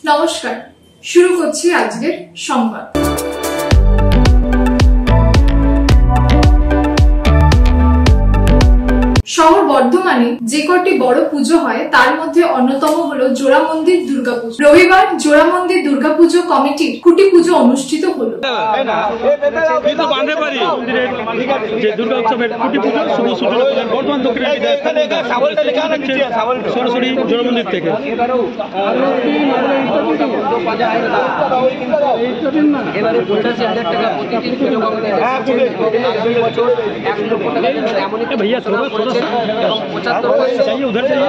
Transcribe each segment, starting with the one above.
নমস্কার, শুরু করছি আজকের সংবাদ। শহর বর্ধমানে যে কটি বড় পুজো হয় তার মধ্যে অন্যতম হলো জোড়া মন্দির দুর্গাপুজো। রবিবার জোড়া মন্দির দুর্গাপুজো কমিটির খুঁটি পুজো অনুষ্ঠিত হলো। সরাসরি জোড়া মন্দির থেকে भैया थोड़ा चाहिए उधर चाहिए।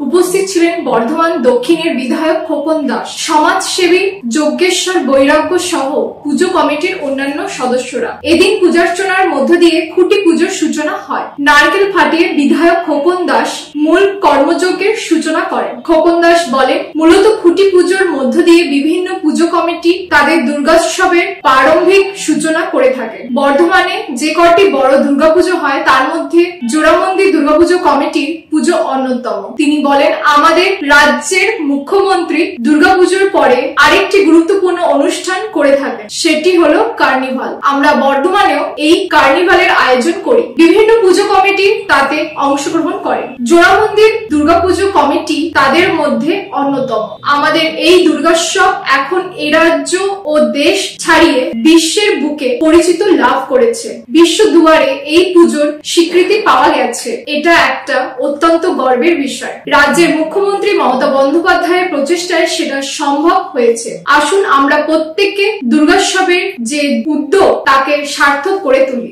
উপস্থিত ছিলেন বর্ধমান দক্ষিণের বিধায়ক খোকন দাস, সমাজসেবী যজ্ঞেশ্বর বৈরাগ্য সহ পুজো কমিটির অন্যান্য সদস্যরা। এদিন পূজার্চনার মধ্য দিয়ে খুঁটি পুজোর সূচনা হয়। নারকেল ফাটিয়ে বিধায়ক খোকন দাস মূল কর্মযজ্ঞের সূচনা করেন। খোকন দাস বলেন, মূলত খুঁটি পুজোর মধ্য দিয়ে বিভিন্ন পুজো কমিটি তাদের দুর্গোৎসবের প্রারম্ভিক সূচনা করে থাকে। বর্ধমানে যে কটি বড় দুর্গাপুজো হয় তার মধ্যে জোড়া মন্দির দুর্গাপুজো কমিটির পুজো অন্যতম। তিনি বলেন, আমাদের রাজ্যের মুখ্যমন্ত্রী দুর্গাপুজোর পরে আরেকটি গুরুত্বপূর্ণ অনুষ্ঠান করে থাকেন, সেটি হলো কার্নিভাল। আমরা বর্ধমানেও এই কার্নিভালের আয়োজন করি। বিভিন্ন পুজো কমিটি তাতে অংশগ্রহণ করে। জোড়া মন্দির দুর্গাপুজো কমিটি তাদের মধ্যে অন্যতম। আমাদের এই দুর্গোৎসব এখন এ রাজ্য ও দেশ ছাড়িয়ে বিশ্বের বুকে পরিচিত লাভ করেছে। বিশ্ব দুয়ারে এই পুজোর স্বীকৃতি পাওয়া গেছে। এটা একটা অত্যন্ত গর্বের বিষয়। রাজ্যের মুখ্যমন্ত্রী মমতা বন্দ্যোপাধ্যায়ের প্রচেষ্টায় সেটা সম্ভব হয়েছে। আসুন আমরা প্রত্যেককে দুর্গোৎসবের যে উদ্যোগ তাকে সার্থক করে তুলি।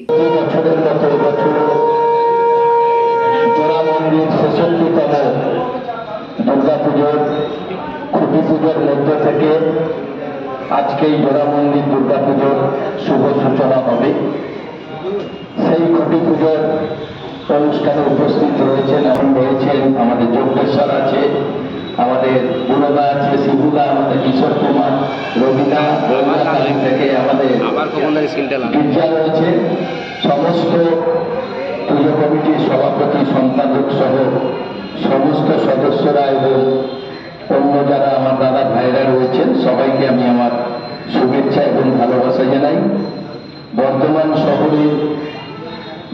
দুর্গাপুজোর খুঁটি পুজোর মধ্য থেকে আজকে এই জোড়া মন্দির দুর্গাপুজোর শুভ সূচনা হবে। সেই খুঁটি পুজোর অনুষ্ঠানে উপস্থিত রয়েছেন আমাদের যজ্ঞেশ্বর আছে, আমাদের বুড়োদা আছে, শিবুদা, আমাদের কিশোর কুমার, রবিদা, রবীন্দ্রকালীন থেকে আমাদের গির্জা রয়েছে। সমস্ত পুজো কমিটির সভাপতি, সম্পাদক সহ সমস্ত সদস্যরা এবং অন্য যারা আমার দাদা ভাইরা রয়েছেন সবাইকে আমি আমার শুভেচ্ছা এবং ভালোবাসা জানাই। বর্ধমান শহরে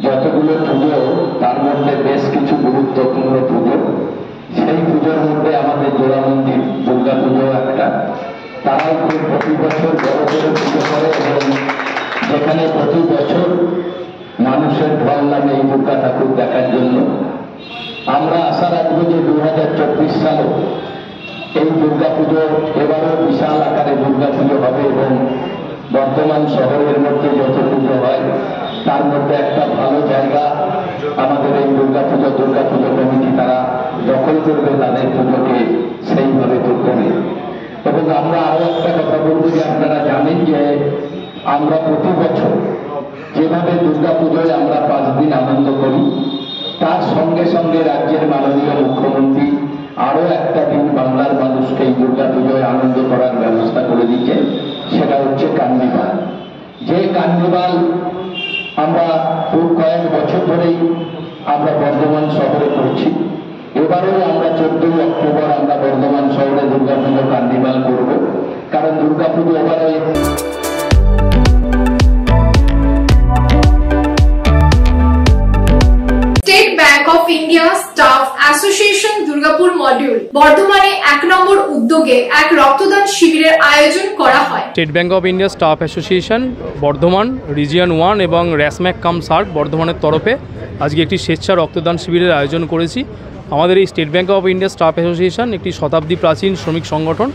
যতগুলো পুজো তার মধ্যে বেশ কিছু গুরুত্বপূর্ণ পুজো। সেই পুজোর মধ্যে আমাদের জোড়া মন্দির দুর্গা পুজো একটা। তারাও প্রতি বছর বড় করে পুজো করে এবং যেখানে প্রতি বছর মানুষের ঢল নামে এই দুর্গা ঠাকুর দেখার জন্য। আমরা আশা রাখবো যে 2024 সালে এই দুর্গা পুজো এবারও বিশাল আকারে দুর্গা পুজো হবে এবং বর্ধমান শহরের মধ্যে যত পুজো হয় তার মধ্যে একটা ভালো জায়গা আমাদের এই দুর্গা পুজো কমিটি তারা দখল করবে, তাদের পুজোকে সেইভাবে করতে হবে। এবং আমরা আরো একটা কথা বলবো যে আপনারা জানেন যে আমরা প্রতি বছর যেভাবে দুর্গা পুজোয় আমরা 5 দিন আনন্দ করি, তার সঙ্গে সঙ্গে রাজ্যের মাননীয় মুখ্যমন্ত্রী আরো একটা দিন বাংলার মানুষকে এই দুর্গা পুজোয় আনন্দ করার ব্যবস্থা করে দিচ্ছে। সেটা হচ্ছে কার্নিভাল। যে কার্নিভাল আমরা কয়েক বছর ধরেই আমরা বর্ধমান শহরে করছি। এবারেও আমরা 14 অক্টোবর আমরা বর্ধমান শহরে দুর্গা পুজো কার্নিভাল করব, কারণ দুর্গা পুজো এবারে state bank of India staff association Durgapur module বর্ধমানে 1 নম্বর উদ্যোগে এক রক্তদান শিবিরের আয়োজন করা হয়। State bank of India staff association Bardhaman region 1 এবং র্যাসম্যাক কাম সার্ক বর্ধমানের তরফে আজকে একটি স্বেচ্ছা রক্তদান শিবিরের আয়োজন করেছি। আমাদের এই state bank of India staff association একটি শতাব্দী প্রাচীন শ্রমিক সংগঠন।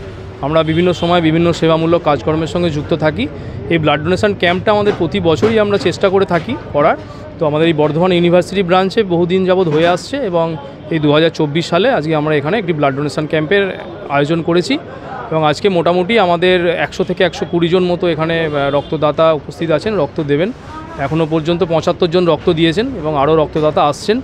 আমরা বিভিন্ন সময় বিভিন্ন সেবামূলক কাজকর্মের সঙ্গে যুক্ত থাকি। এই ব্লাড ডোনেশন ক্যাম্পটা আমাদের প্রতি বছরই আমরা চেষ্টা করে থাকি করার। তো আমাদের এই বর্ধমান ইউনিভার্সিটি ব্রাঞ্চে বহুদিন যাবৎ হয়ে আসছে এবং এই 2024 সালে আজকে আমরা এখানে একটি ব্লাড ডোনেশন ক্যাম্পের আয়োজন করেছি এবং আজকে মোটামুটি আমাদের 100 থেকে 120 জন মতো এখানে রক্তদাতা উপস্থিত আছেন, রক্ত দেবেন। এখনও পর্যন্ত 75 জন রক্ত দিয়েছেন এবং আরও রক্তদাতা আসছেন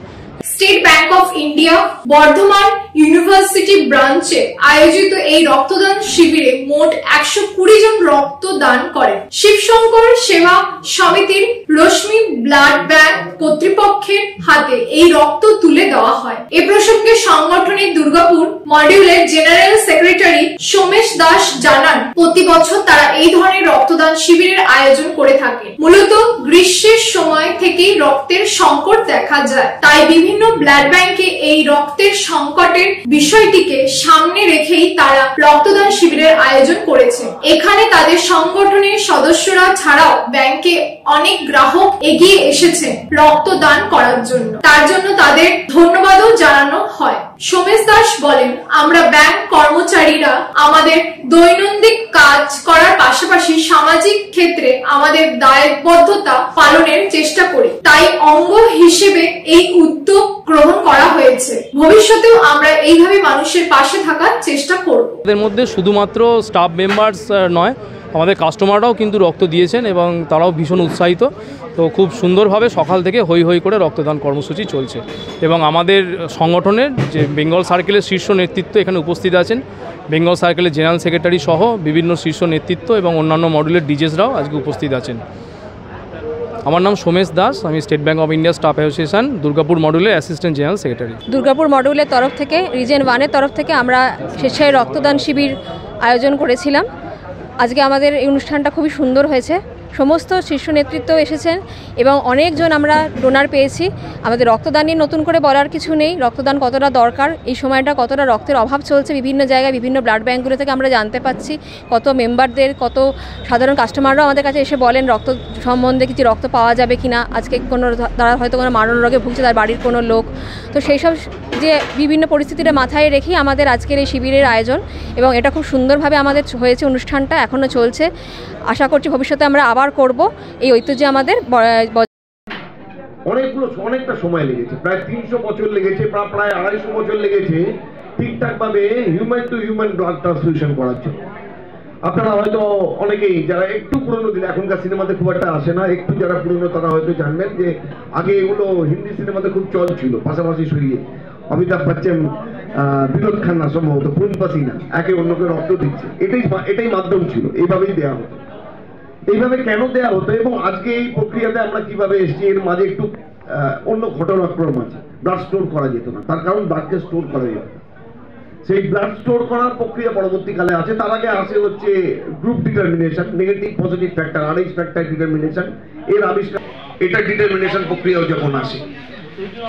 state bank of India Bardhaman university ব্রাঞ্চে আয়োজিত এই রক্তদান শিবিরে মোট 120 জন রক্তদান করেন। শিবশঙ্কর সেবা সমিতির রশ্মি ব্লাড ব্যাংক কর্তৃপক্ষের হাতে এই রক্ত তুলে দেওয়া হয়। এ প্রসঙ্গে সংগঠনের দুর্গাপুর মডিউলের জেনারেল সেক্রেটারি সোমেশ দাস জানান, প্রতি বছর তারা এই ধরনের রক্তদান শিবিরের আয়োজন করে থাকে। মূলত গ্রীষ্মের সময় থেকেই রক্তের সংকট দেখা যায়, তাই বিভিন্ন ব্লাড ব্যাংকে এই রক্তের সংকটের বিষয়টিকে সামনে রেখেই তারা রক্তদান শিবিরের আয়োজন করেছে। এখানে তাদের সংগঠনের সদস্যরা ছাড়াও ব্যাংকে অনেক গ্রাহক এগিয়ে এসেছেন রক্তদান করার জন্য, তার জন্য তাদের ধন্যবাদও জানানো হয়। সোমেশ দাস বলেন, আমরা ব্যাংক কর্মচারীরা আমাদের দৈনন্দিন কাজ করার পাশাপাশি সামাজিক ক্ষেত্রে আমাদের দায়বদ্ধতা পালনের চেষ্টা করি, তাই অঙ্গ হিসেবে এই উদ্যোগ গ্রহণ করা হয়েছে। ভবিষ্যতেও আমরা এইভাবে মানুষের পাশে থাকার চেষ্টা করব। এর মধ্যে শুধুমাত্র স্টাফ মেম্বার্স নয়, আমাদের কাস্টমাররাও কিন্তু রক্ত দিয়েছেন এবং তারাও ভীষণ উৎসাহিত। তো খুব সুন্দরভাবে সকাল থেকে হই হই করে রক্তদান কর্মসূচি চলছে এবং আমাদের সংগঠনের যে বেঙ্গল সার্কেলের শীর্ষ নেতৃত্ব এখানে উপস্থিত আছেন। বেঙ্গল সার্কেলের জেনারেল সেক্রেটারি সহ বিভিন্ন শীর্ষ নেতৃত্ব এবং অন্যান্য মডেলের ডিজেসরাও আজকে উপস্থিত আছেন। আমার নাম সোমেশ দাস, আমি state bank of India staff association Durgapur মডেলের অ্যাসিস্ট্যান্ট জেনারেল সেক্রেটারি। দুর্গাপুর মডেলের তরফ থেকে রিজিয়ন 1-এর তরফ থেকে আমরা স্বেচ্ছায় রক্তদান শিবির আয়োজন করেছিলাম। আজকে আমাদের এই অনুষ্ঠানটা খুবই সুন্দর হয়েছে। সমস্ত শীর্ষ নেতৃত্ব এসেছেন এবং অনেকজন আমরা ডোনার পেয়েছি। আমাদের রক্তদান নিয়ে নতুন করে বলার কিছু নেই, রক্তদান কতটা দরকার, এই সময়টা কতটা রক্তের অভাব চলছে বিভিন্ন জায়গায়, বিভিন্ন ব্লাড ব্যাঙ্কগুলো থেকে আমরা জানতে পাচ্ছি। কত মেম্বারদের, কত সাধারণ কাস্টমাররাও আমাদের কাছে এসে বলেন রক্ত সম্বন্ধে কিছু রক্ত পাওয়া যাবে কি না। আজকে কোনো তারা হয়তো কোনো মারণ রোগে ভুগছে, তার বাড়ির কোনো লোক, তো সেই সব যে বিভিন্ন পরিস্থিতিটা মাথায় রেখেই আমাদের আজকের এই শিবিরের আয়োজন এবং এটা খুব সুন্দরভাবে আমাদের হয়েছে। অনুষ্ঠানটা এখনও চলছে, আশা করছি ভবিষ্যতে আমরা আবার করব। এই ঐতিহ্য আমাদের অনেকটা সময় লেগেছে, প্রায় 300 বছর লেগেছে, প্রায় 250 বছর লেগেছে ঠিকঠাকভাবে human two human blood transfusion করার জন্য। আপনারা হয়তো অনেকেই যারা একটু পুরনো দিন, এখনকার সিনেমাতে খুব একটা আসে না, একটু যারা পুরনো তারা হয়তো জানবেন যে আগে এগুলো হিন্দি সিনেমাতে খুব চল ছিল, পাশাপাশি সরিয়ে অমিতাভ বচ্চন, বিনোদ খান্না সম্ভবত খুন পাসিনা একে অন্যকে রক্ত দিচ্ছে, এটাই মাধ্যম ছিল, এইভাবেই দেওয়া হতো। এইভাবে কেন দেওয়া হতো এবং আজকে এই প্রক্রিয়াতে আমরা কিভাবে এসেছি, এর মাঝে একটু অন্য ঘটনাক্রম আছে। ব্লাড স্টোর করা যেত না, তার কারণ ব্লাডকে স্টোর করা যেত না। সেই ব্লাড স্টোর করার প্রক্রিয়া পরবর্তীকালে আছে। তার আগে আসে হচ্ছে group determination, negative positive factor, Rh factor determination, এর আবিষ্কার, এটা ডিটারমিনেশন প্রক্রিয়াও যখন আসে,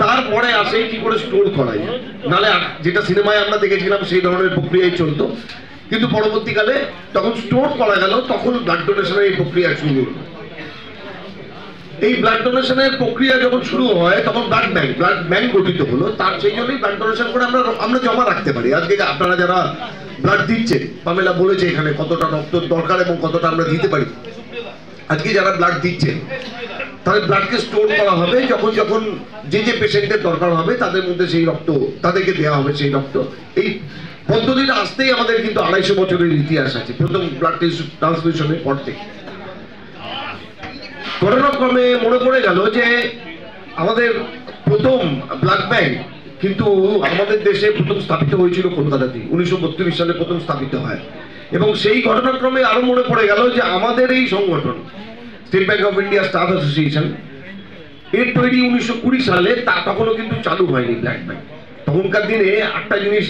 তারপরে আসে কি করে স্টোর করা যায়। নাহলে যেটা সিনেমায় আমরা দেখেছিলাম সেই ধরনের প্রক্রিয়ায় চলতো, কিন্তু পরবর্তীকালে যখন স্টোর করা গেল তখন ব্লাড ডোনেশনের এই প্রক্রিয়া শুরু হলো। এই ব্লাড ডোনেশনের প্রক্রিয়া যখন শুরু হয় তখন ব্লাড ব্যাংক গঠিত হলো। তার সেই জন্যই ব্লাড ডোনেশন করে আমরা জমা রাখতে পারি। আজকে আপনারা যারা ব্লাড দিচ্ছেন, পামেলা বলেছে এখানে কতটা রক্ত দরকার এবং কতটা আমরা দিতে পারি। আজকে যারা ব্লাড দিচ্ছেন তাদের ব্লাডকে স্টোর করা হবে, যখন যে পেশেন্টের দরকার হবে তাদের মধ্যে সেই রক্ত তাদেরকে দেওয়া হবে। সেই রক্ত, এই পদ্ধতিটা আসতেই আমাদের কিন্তু 250 বছরের ইতিহাস আছে প্রথম ব্লাড ট্রান্সফিউশনের পর থেকে। ঘটনাক্রমে মনে পড়ে গেল যে আমাদের প্রথম ব্লাড ব্যাংক কিন্তু আমাদের দেশে প্রথম স্থাপিত হয়েছিল কলকাতাতে, 1932 সালে প্রথম স্থাপিত হয়। এবং সেই ঘটনাক্রমে আরো মনে পড়ে গেল যে আমাদের এই সংগঠন state bank of India staff association, এর তৈরি 1920 সালে, তা তখনও কিন্তু চালু হয়নি ব্লাড ব্যাংক। তখনকার দিনে একটা জিনিস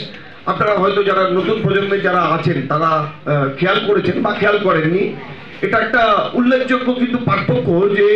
আপনারা হয়তো যারা নতুন প্রজন্মের যারা আছেন তারা খেয়াল করেছেন বা খেয়াল করেননি, এটা একটা উল্লেখযোগ্য কিন্তু পার্থক্য যে